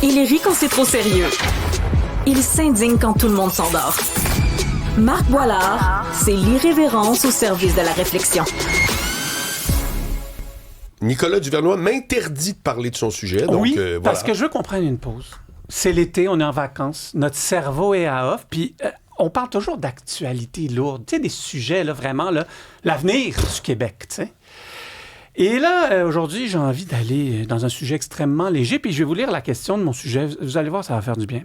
Il rit quand c'est trop sérieux. Il s'indigne quand tout le monde s'endort. Marc Boilard, c'est l'irrévérence au service de la réflexion. Nicolas Duvernois m'interdit de parler de son sujet. Donc, oui, voilà. parce que je veux qu'on prenne une pause. C'est l'été, on est en vacances, notre cerveau est à off, puis on parle toujours d'actualité lourde, tu sais, des sujets, là, vraiment, là, l'avenir du Québec, tu sais. Et là, aujourd'hui, j'ai envie d'aller dans un sujet extrêmement léger, puis je vais vous lire la question de mon sujet. Vous allez voir, ça va faire du bien.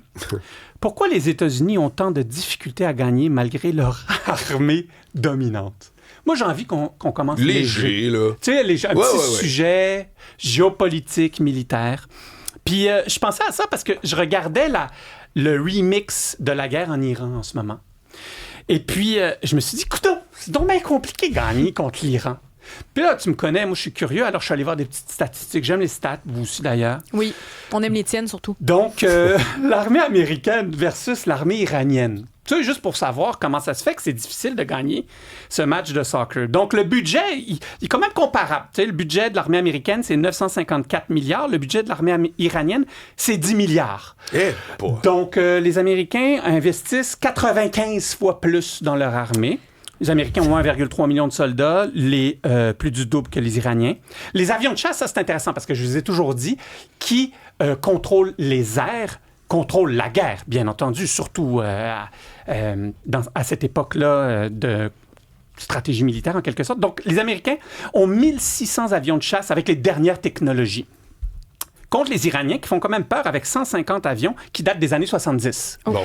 Pourquoi les États-Unis ont tant de difficultés à gagner malgré leur armée dominante? Moi, j'ai envie qu'on commence léger. Là. Tu sais, un petit sujet géopolitique, militaire. Puis je pensais à ça parce que je regardais le remix de la guerre en Iran en ce moment. Et puis, je me suis dit, écoute, c'est donc bien compliqué de gagner contre l'Iran. Puis là, tu me connais, moi je suis curieux, alors je suis allé voir des petites statistiques. J'aime les stats, vous aussi d'ailleurs. Oui, on aime les tiennes surtout. Donc, l'armée américaine versus l'armée iranienne. Tu sais, juste pour savoir comment ça se fait que c'est difficile de gagner ce match de soccer. Donc, le budget, il est quand même comparable. Tu sais, le budget de l'armée américaine, c'est 954 milliards. Le budget de l'armée iranienne, c'est 10 milliards. Donc, les Américains investissent 95 fois plus dans leur armée. Les Américains ont 1,3 million de soldats, plus du double que les Iraniens. Les avions de chasse, ça c'est intéressant parce que je vous ai toujours dit, qui contrôle les airs, contrôle la guerre, bien entendu, surtout à cette époque-là de stratégie militaire en quelque sorte. Donc, les Américains ont 1600 avions de chasse avec les dernières technologies. Contre les Iraniens qui font quand même peur avec 150 avions qui datent des années 70. Bon.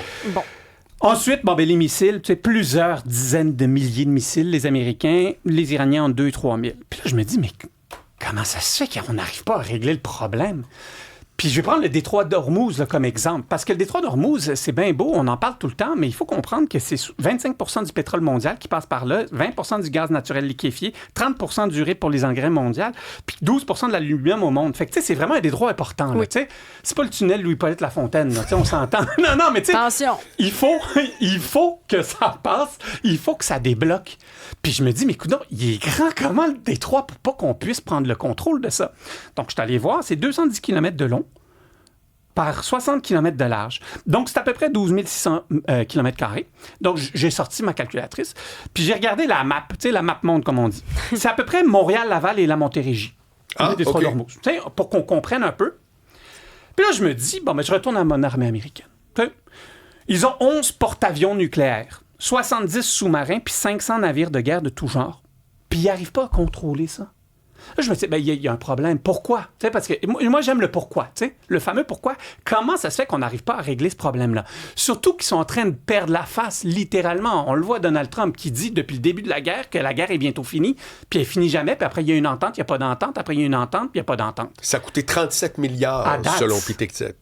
Ensuite, les missiles, tu sais, plusieurs dizaines de milliers de missiles, les Américains, les Iraniens en 2 000 à 3 000. Puis là, je me dis, mais comment ça se fait qu'on n'arrive pas à régler le problème? Puis je vais prendre le détroit d'Ormuz là, comme exemple, parce que le détroit d'Ormuz, c'est bien beau, on en parle tout le temps, mais il faut comprendre que c'est 25% du pétrole mondial qui passe par là, 20% du gaz naturel liquéfié, 30% du riz pour les engrais mondiaux, puis 12% de l'aluminium au monde. Fait que tu sais, c'est vraiment un détroit important. Là, tu sais. C'est pas le tunnel Louis-Hippolyte Lafontaine, là, on s'entend. Non, mais tu sais, attention. Il faut que ça passe, il faut que ça débloque. Puis je me dis, mais écoute, il est grand comment le détroit pour pas qu'on puisse prendre le contrôle de ça. Donc, je suis allé voir, c'est 210 km de long par 60 km de large. Donc, c'est à peu près 12 600 km². Donc, j'ai sorti ma calculatrice, puis j'ai regardé la map, tu sais, la map monde, comme on dit. C'est à peu près Montréal, Laval et la Montérégie. OK. Pour qu'on comprenne un peu. Puis là, je me dis, je retourne à mon armée américaine. T'sais, ils ont 11 porte-avions nucléaires, 70 sous-marins, puis 500 navires de guerre de tout genre. Puis ils n'arrivent pas à contrôler ça. Là, je me dis, il y a un problème. Pourquoi? T'sais, parce que moi, j'aime le pourquoi. Le fameux pourquoi. Comment ça se fait qu'on n'arrive pas à régler ce problème-là? Surtout qu'ils sont en train de perdre la face, littéralement. On le voit, Donald Trump qui dit depuis le début de la guerre que la guerre est bientôt finie, puis elle finit jamais, puis après, il y a une entente, il n'y a pas d'entente, après, il y a une entente, puis il n'y a pas d'entente. Ça a coûté 37 milliards, selon Pitexet.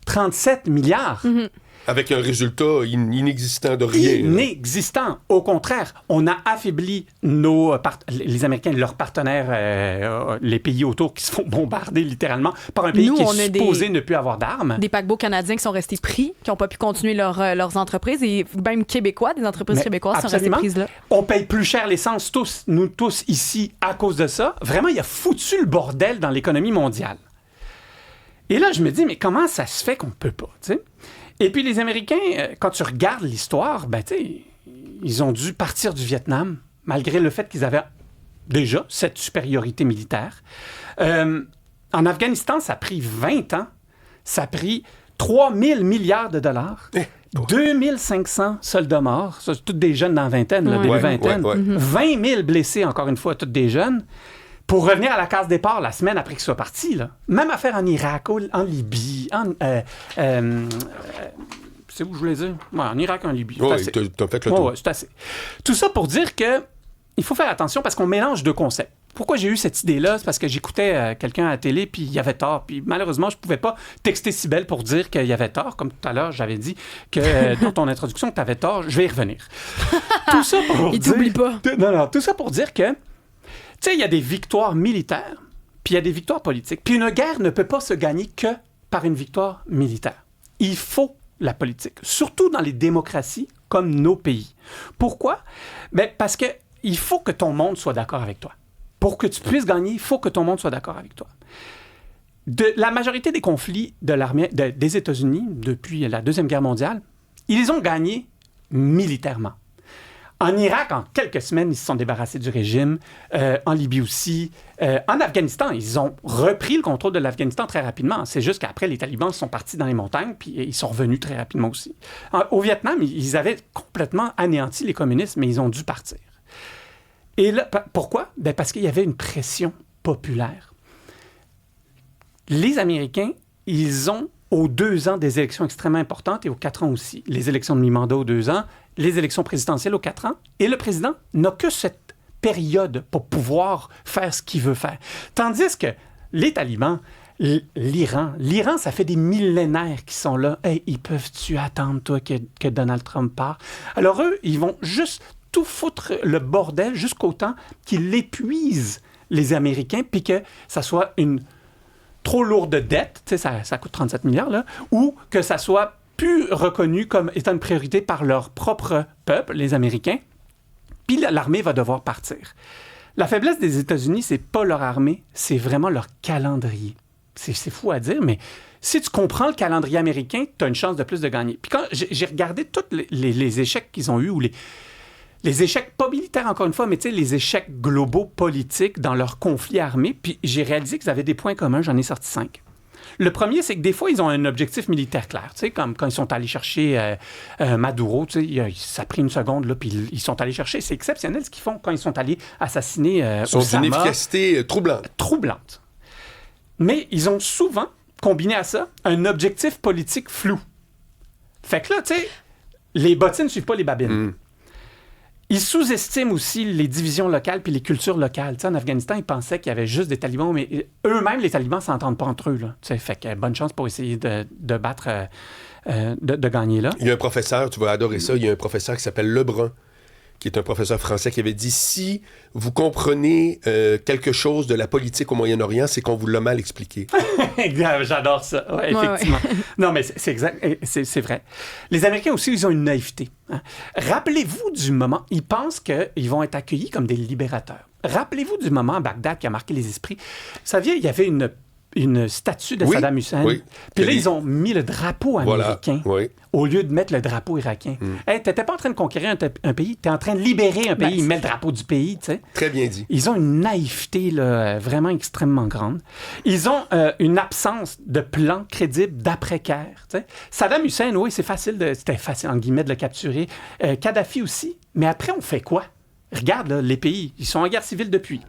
37 milliards? Mm-hmm. Avec un résultat inexistant de rien. Inexistant. Au contraire, on a affaibli les Américains, leurs partenaires, les pays autour qui se font bombarder littéralement par un pays qui est supposé ne plus avoir d'armes. Des paquebots canadiens qui sont restés pris, qui n'ont pas pu continuer leurs entreprises, et même québécois, des entreprises québécoises sont restées prises là. On paye plus cher l'essence, nous tous ici, à cause de ça. Vraiment, il a foutu le bordel dans l'économie mondiale. Et là, je me dis, mais comment ça se fait qu'on ne peut pas, tu sais? Et puis les Américains, quand tu regardes l'histoire, ils ont dû partir du Vietnam, malgré le fait qu'ils avaient déjà cette supériorité militaire. En Afghanistan, ça a pris 20 ans. Ça a pris 3 000 milliards de dollars. 2 500 soldats morts. Ça, c'est tous des jeunes dans la vingtaine, début vingtaine. 20 000 blessés, encore une fois, tous des jeunes. Pour revenir à la case départ la semaine après qu'ils soient partis, là. Même affaire en Irak, en Libye, c'est où je voulais dire? Ouais, en Irak, en Libye. Oui, t'as fait le tour. Ouais, c'est assez. Tout ça pour dire que il faut faire attention parce qu'on mélange deux concepts. Pourquoi j'ai eu cette idée-là? C'est parce que j'écoutais quelqu'un à la télé, puis il avait tort. Puis malheureusement, je ne pouvais pas texter Cybèle pour dire qu'il y avait tort. Comme tout à l'heure, j'avais dit que dans ton introduction, que tu avais tort. Je vais y revenir. Tout ça pour il t'oublie pas. Non, tout ça pour dire que tu sais, il y a des victoires militaires, puis il y a des victoires politiques. Puis une guerre ne peut pas se gagner que par une victoire militaire. Il faut la politique, surtout dans les démocraties comme nos pays. Pourquoi? Parce que il faut que ton monde soit d'accord avec toi. Pour que tu puisses gagner, il faut que ton monde soit d'accord avec toi. La majorité des conflits de l'armée des États-Unis depuis la Deuxième Guerre mondiale, ils ont gagné militairement. En Irak, en quelques semaines, ils se sont débarrassés du régime. En Libye aussi. En Afghanistan, ils ont repris le contrôle de l'Afghanistan très rapidement. C'est juste qu'après, les talibans sont partis dans les montagnes, puis ils sont revenus très rapidement aussi. Au Vietnam, ils avaient complètement anéanti les communistes, mais ils ont dû partir. Et là, pourquoi? Ben parce qu'il y avait une pression populaire. Les Américains, ils ont aux 2 ans des élections extrêmement importantes et aux 4 ans aussi. Les élections de mi-mandat aux 2 ans, les élections présidentielles aux 4 ans. Et le président n'a que cette période pour pouvoir faire ce qu'il veut faire. Tandis que les talibans, l'Iran, ça fait des millénaires qu'ils sont là. Hey, ils peuvent-tu attendre, toi, que Donald Trump part? Alors eux, ils vont juste tout foutre le bordel jusqu'au temps qu'ils épuisent les Américains, puis que ça soit une trop lourde dette, tu sais, ça coûte 37 milliards, là, ou que ça soit plus reconnu comme étant une priorité par leur propre peuple, les Américains, puis l'armée va devoir partir. La faiblesse des États-Unis, c'est pas leur armée, c'est vraiment leur calendrier. C'est fou à dire, mais si tu comprends le calendrier américain, tu as une chance de plus de gagner. Puis quand j'ai regardé tous les échecs qu'ils ont eus, ou les échecs, pas militaires encore une fois, mais tu sais, les échecs globaux politiques dans leur conflit armé, puis j'ai réalisé qu'ils avaient des points communs, j'en ai sorti 5. Le premier, c'est que des fois, ils ont un objectif militaire clair. Tu sais, comme quand ils sont allés chercher Maduro, tu sais, ça a pris une seconde, là, puis ils sont allés chercher. C'est exceptionnel ce qu'ils font quand ils sont allés assassiner Ils sont d'une efficacité troublante. Troublante. Mais ils ont souvent combiné à ça un objectif politique flou. Fait que là, tu sais, les bottines ne suivent pas les babines. Ils sous-estiment aussi les divisions locales puis les cultures locales. Tu sais, en Afghanistan, ils pensaient qu'il y avait juste des talibans, mais eux-mêmes, les talibans, ne s'entendent pas entre eux. Là. Tu sais, fait que bonne chance pour essayer de battre, de gagner là. Il y a un professeur, tu vas adorer ça, il y a un professeur qui s'appelle Lebrun, qui est un professeur français, qui avait dit « Si vous comprenez quelque chose de la politique au Moyen-Orient, c'est qu'on vous l'a mal expliqué. » J'adore ça, ouais, effectivement. Ouais. Non, mais c'est exact, c'est vrai. Les Américains aussi, ils ont une naïveté. Hein. Rappelez-vous du moment, ils pensent qu'ils vont être accueillis comme des libérateurs. Rappelez-vous du moment à Bagdad qui a marqué les esprits. Vous saviez, il y avait une statue de Saddam Hussein. Oui. Puis là, ils ont mis le drapeau américain au lieu de mettre le drapeau irakien. Hey, t'étais pas en train de conquérir un pays, t'es en train de libérer un pays, mets le drapeau du pays, tu sais. Très bien dit. Ils ont une naïveté là, vraiment extrêmement grande. Ils ont une absence de plan crédible d'après-guerre. Tu sais. Saddam Hussein, oui, c'était facile, en guillemets, de le capturer. Kadhafi aussi. Mais après, on fait quoi? Regarde, là, les pays, ils sont en guerre civile depuis.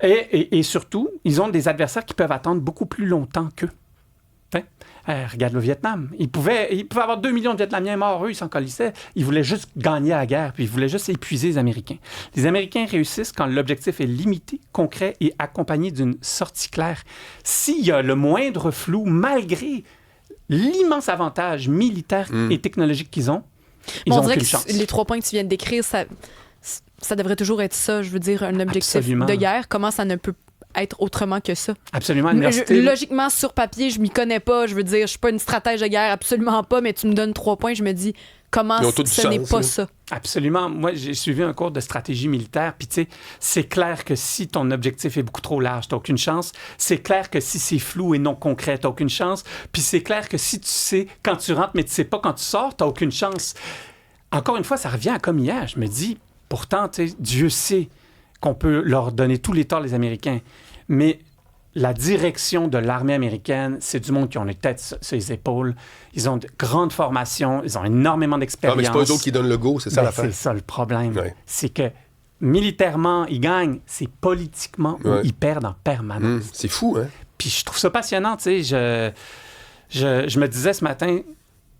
Et surtout, ils ont des adversaires qui peuvent attendre beaucoup plus longtemps qu'eux. Regarde le Vietnam. Ils pouvaient avoir 2 millions de Vietnamiens morts, eux, ils s'en colissaient. Ils voulaient juste gagner la guerre, puis ils voulaient juste épuiser les Américains. Les Américains réussissent quand l'objectif est limité, concret et accompagné d'une sortie claire. S'il y a le moindre flou, malgré l'immense avantage militaire et technologique qu'ils ont, ils n'ont aucune chance. Les 3 points que tu viens de décrire, ça devrait toujours être ça, je veux dire, un objectif de guerre. Comment ça ne peut être autrement que ça? Absolument. Logiquement, sur papier, je m'y connais pas. Je veux dire, je suis pas une stratège de guerre, absolument pas, mais tu me donnes 3 points, je me dis, comment ce n'est pas ça? Absolument. Moi, j'ai suivi un cours de stratégie militaire, puis tu sais, c'est clair que si ton objectif est beaucoup trop large, t'as aucune chance. C'est clair que si c'est flou et non concret, t'as aucune chance. Puis c'est clair que si tu sais quand tu rentres, mais tu sais pas quand tu sors, t'as aucune chance. Encore une fois, ça revient à comme hier. Je me dis, pourtant, Dieu sait qu'on peut leur donner tous les torts, les Américains. Mais la direction de l'armée américaine, c'est du monde qui ont les têtes sur les épaules. Ils ont de grandes formations, ils ont énormément d'expérience. Ah, mais c'est pas eux autres qui donnent le go, c'est ça l'affaire. C'est ça le problème. Ouais. C'est que militairement, ils gagnent. C'est politiquement où ils perdent en permanence. C'est fou, hein? Puis je trouve ça passionnant, tu sais. Je me disais ce matin...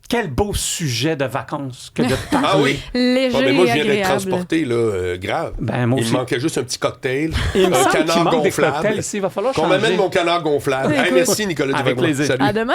Quel beau sujet de vacances que de parler. Ah oui? Léger mais moi, je viens et d'être agréable. transporté, là, grave. Ben, moi il aussi. me manquait juste un petit cocktail, un canard gonflable. Ici. Il va falloir qu'on changer. m'amène mon canard gonflable. Écoute, merci, Nicolas avec Duvagnon. plaisir. Salut. À demain!